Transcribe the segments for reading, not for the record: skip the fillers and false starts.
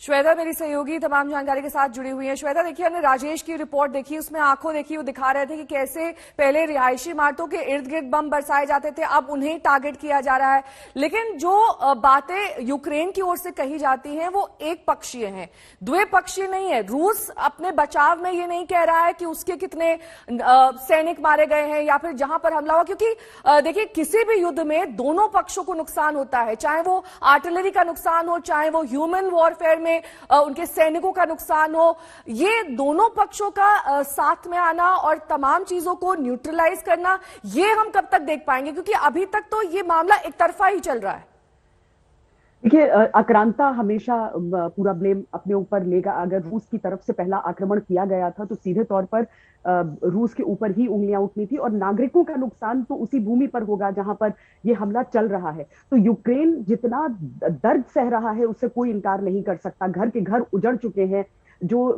श्वेता मेरी सहयोगी तमाम जानकारी के साथ जुड़ी हुई है। श्वेता देखिए, हमने राजेश की रिपोर्ट देखी, उसमें आंखों देखी, वो दिखा रहे थे कि कैसे पहले रिहायशी इमारतों के इर्द गिर्द बम बरसाए जाते थे, अब उन्हें टारगेट किया जा रहा है। लेकिन जो बातें यूक्रेन की ओर से कही जाती हैं वो एक पक्षीय हैं, द्विपक्षीय नहीं है। रूस अपने बचाव में ये नहीं कह रहा है कि उसके कितने सैनिक मारे गए हैं या फिर जहां पर हमला हुआ, क्योंकि देखिए किसी भी युद्ध में दोनों पक्षों को नुकसान होता है, चाहे वो आर्टिलरी का नुकसान हो, चाहे वो ह्यूमन वॉरफेयर में उनके सैनिकों का नुकसान हो। ये दोनों पक्षों का साथ में आना और तमाम चीजों को न्यूट्रलाइज करना, ये हम कब तक देख पाएंगे, क्योंकि अभी तक तो ये मामला एक तरफा ही चल रहा है। देखिए, आक्रांता हमेशा पूरा ब्लेम अपने ऊपर लेगा। अगर रूस की तरफ से पहला आक्रमण किया गया था तो सीधे तौर पर रूस के ऊपर ही उंगलियां उठनी थी, और नागरिकों का नुकसान तो उसी भूमि पर होगा जहां पर यह हमला चल रहा है। तो यूक्रेन जितना दर्द सह रहा है उससे कोई इनकार नहीं कर सकता। घर के घर उजड़ चुके हैं, जो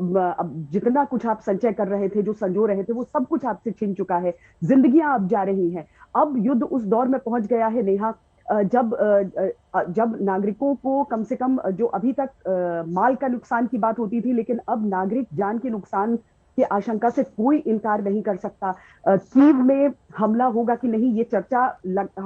जितना कुछ आप संचय कर रहे थे, जो संजो रहे थे, वो सब कुछ आपसे छिन चुका है। जिंदगियां अब जा रही हैं। अब युद्ध उस दौर में पहुंच गया है नेहा, जब नागरिकों को कम से कम, जो अभी तक माल का नुकसान की बात होती थी, लेकिन अब नागरिक जान के नुकसान की आशंका से कोई इनकार नहीं कर सकता। कीव में हमला होगा कि नहीं, ये चर्चा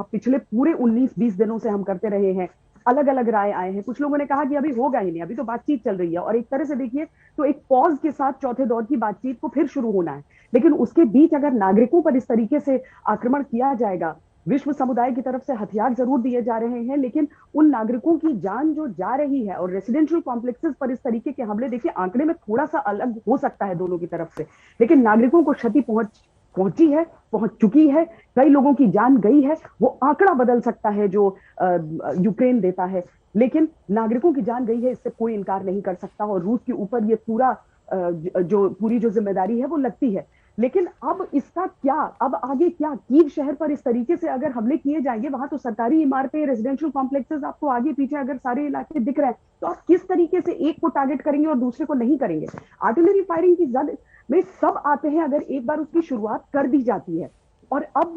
पिछले पूरे 19-20 दिनों से हम करते रहे हैं। अलग अलग राय आए हैं। कुछ लोगों ने कहा कि अभी होगा ही नहीं, अभी तो बातचीत चल रही है, और एक तरह से देखिए तो एक पॉज के साथ चौथे दौर की बातचीत को फिर शुरू होना है। लेकिन उसके बीच अगर नागरिकों पर इस तरीके से आक्रमण किया जाएगा, विश्व समुदाय की तरफ से हथियार जरूर दिए जा रहे हैं, लेकिन उन नागरिकों की जान जो जा रही है, और रेसिडेंशियल कॉम्प्लेक्सेस पर इस तरीके के हमले, देखिए आंकड़े में थोड़ा सा अलग हो सकता है दोनों की तरफ से, लेकिन नागरिकों को क्षति पहुंची है, पहुंच चुकी है, कई लोगों की जान गई है। वो आंकड़ा बदल सकता है जो यूक्रेन देता है, लेकिन नागरिकों की जान गई है, इससे कोई इनकार नहीं कर सकता। और रूस के ऊपर ये पूरी जो जिम्मेदारी है वो लगती है। लेकिन अब इसका क्या, अब आगे क्या? कीव शहर पर इस तरीके से अगर हमले किए जाएंगे, वहां तो सरकारी इमारतें, रेजिडेंशियल कॉम्प्लेक्सेस आपको आगे पीछे अगर सारे इलाके दिख रहे हैं, तो आप किस तरीके से एक को टारगेट करेंगे और दूसरे को नहीं करेंगे? आर्टिलरी फायरिंग की जद में सब आते हैं अगर एक बार उसकी शुरुआत कर दी जाती है, और अब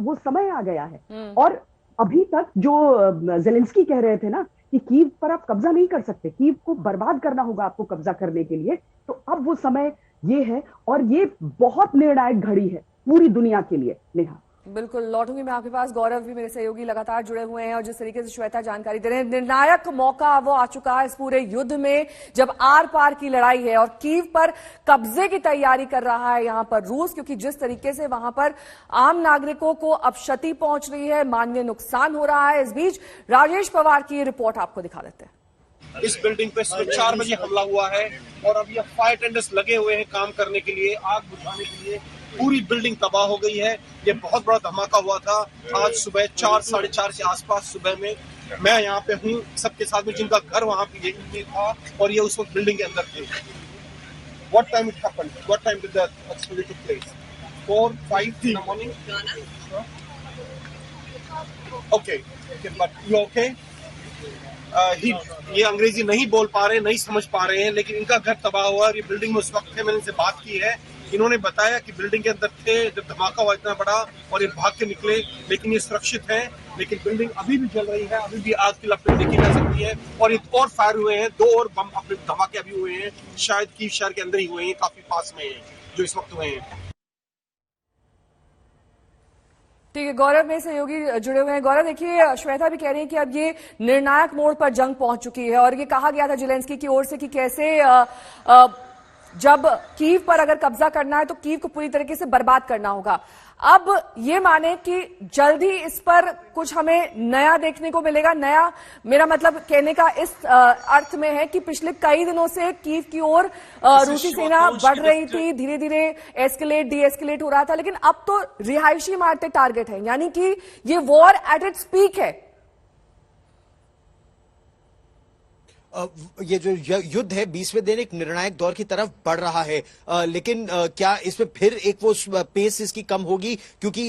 वो समय आ गया है। और अभी तक जो जेलेंस्की कह रहे थे ना कि कीव पर आप कब्जा नहीं कर सकते, कीव को बर्बाद करना होगा आपको कब्जा करने के लिए, तो अब वो समय ये है, और ये बहुत निर्णायक घड़ी है पूरी दुनिया के लिए। नेहा, बिल्कुल लौटूंगी मैं आपके पास। गौरव भी मेरे सहयोगी लगातार जुड़े हुए हैं, और जिस तरीके से श्वेता जानकारी दे रहे हैं, निर्णायक मौका वो आ चुका है इस पूरे युद्ध में, जब आर पार की लड़ाई है और कीव पर कब्जे की तैयारी कर रहा है यहां पर रूस, क्योंकि जिस तरीके से वहां पर आम नागरिकों को अब क्षति पहुंच रही है, मानवीय नुकसान हो रहा है। इस बीच राजेश पवार की रिपोर्ट आपको दिखा देते हैं। इस बिल्डिंग पे सुबह 4 बजे हमला हुआ है, और अब ये फायर टेंडर्स लगे हुए हैं काम करने के लिए, आग बुझाने के लिए। पूरी बिल्डिंग तबाह हो गई है। ये बहुत बड़ा धमाका हुआ था आज सुबह 4, 4:30 के आसपास सुबह में। मैं यहाँ पे हूँ सबके साथ में, जिनका घर वहाँ पे ये था, और ये उस वक्त बिल्डिंग के अंदर थे। What time it happened? What time did the explosion took place? 4, 5 in the morning. Okay, but you okay? ये अंग्रेजी नहीं बोल पा रहे, नहीं समझ पा रहे हैं, लेकिन इनका घर तबाह हुआ और ये बिल्डिंग में उस वक्त थे। मैंने इनसे बात की है, इन्होंने बताया कि बिल्डिंग के अंदर थे जब धमाका हुआ इतना बड़ा, और ये भाग के निकले, लेकिन ये सुरक्षित है। लेकिन बिल्डिंग अभी भी जल रही है, अभी भी आग की लपटें देखी जा सकती है, और ये और फायर हुए हैं, 2 और बम अपने धमाके अभी हुए हैं, शायद कीव शहर के अंदर ही हुए हैं, काफी पास में हैं जो इस वक्त हुए हैं। ठीक है, गौरव में सहयोगी जुड़े हुए हैं। गौरव देखिए, श्वेता भी कह रही है कि अब ये निर्णायक मोड़ पर जंग पहुंच चुकी है, और ये कहा गया था जेलेंस्की की ओर से कि कैसे जब कीव पर अगर कब्जा करना है तो कीव को पूरी तरीके से बर्बाद करना होगा। अब ये माने कि जल्द ही इस पर कुछ हमें नया देखने को मिलेगा। नया मेरा मतलब कहने का इस अर्थ में है कि पिछले कई दिनों से कीव की ओर रूसी सेना बढ़ रही थी, धीरे धीरे एस्केलेट डी एस्केलेट हो रहा था, लेकिन अब तो रिहायशी इमारतें टारगेट है, यानी कि ये वॉर एट इट्स पीक है। ये जो युद्ध है 20वें दिन एक निर्णायक दौर की तरफ बढ़ रहा है, लेकिन क्या इसमें फिर एक वो पेस इसकी कम होगी? क्योंकि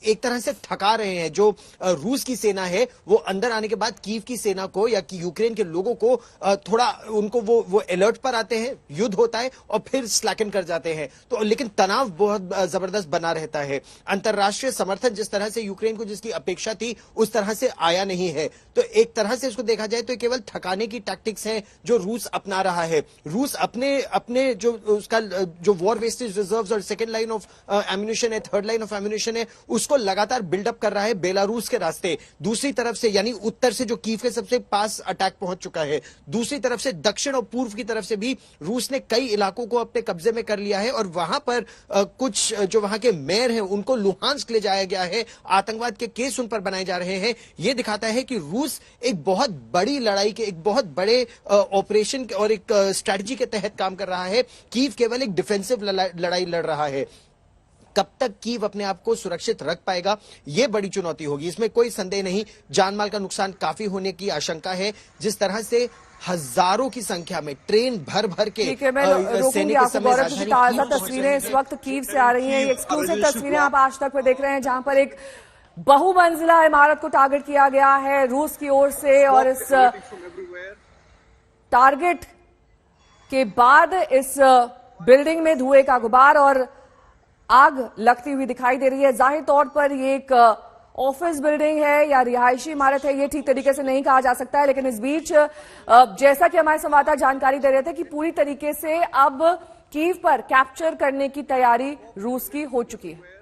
एक तरह से थका रहे हैं। जो रूस की सेना है वो अंदर आने के बाद कीव की सेना को या कि यूक्रेन के लोगों को थोड़ा उनको वो अलर्ट पर आते हैं, युद्ध होता है और फिर स्लैकन कर जाते हैं। तो लेकिन तनाव बहुत जबरदस्त बना रहता है। अंतरराष्ट्रीय समर्थन जिस तरह से यूक्रेन को जिसकी अपेक्षा थी उस तरह से आया नहीं है। तो एक तरह से इसको देखा जाए तो केवल थकाने की टैक्टिक्स हैं जो रूस अपना रहा है। रूस अपने जो उसका जो वॉर वेस्टेज रिजर्व्स और सेकेंड लाइन ऑफ एम्यूनिशन है, थर्ड लाइन ऑफ एम्यूनिशन है, उसको लगातार बिल्डअप कर रहा है बेलारूस के रास्ते। दूसरी तरफ से यानी उत्तर से जो कीव के सबसे पास अटैक पहुंच चुका है, दूसरी तरफ से दक्षिण और पूर्व की तरफ से भी रूस ने कई इलाकों को अपने कब्जे में कर लिया है और वहां पर कुछ जो वहां के मेयर हैं उनको लुहांस्क ले जाया गया है। आतंकवाद के केस उन पर बनाए जा रहे हैं। यह दिखाता है कि रूस एक बहुत बड़ी लड़ाई के, एक बहुत बड़े ऑपरेशन और एक स्ट्रैटेजी के तहत काम कर रहा है। कीव केवल एक डिफेंसिव लड़ाई लड़ रहा है। कब तक कीव अपने आप को सुरक्षित रख पाएगा, यह बड़ी चुनौती होगी, इसमें कोई संदेह नहीं। जानमाल का नुकसान काफी होने की आशंका है। जिस तरह से हजारों की संख्या में ट्रेन भर भर के ताजा तस्वीरें इस वक्त कीव से आ रही हैं। ये एक्सक्लूसिव तस्वीरें आप आज तक पे देख रहे हैं जहां पर एक बहुमंजिला इमारत को टारगेट किया गया है रूस की ओर से और इस टारगेट के बाद इस बिल्डिंग में धुएं का गुबार और आग लगती हुई दिखाई दे रही है। जाहिर तौर पर ये एक ऑफिस बिल्डिंग है या रिहायशी इमारत है, ये ठीक तरीके से नहीं कहा जा सकता है। लेकिन इस बीच जैसा कि हमारे संवाददाता जानकारी दे रहे थे कि पूरी तरीके से अब कीव पर कैप्चर करने की तैयारी रूस की हो चुकी है।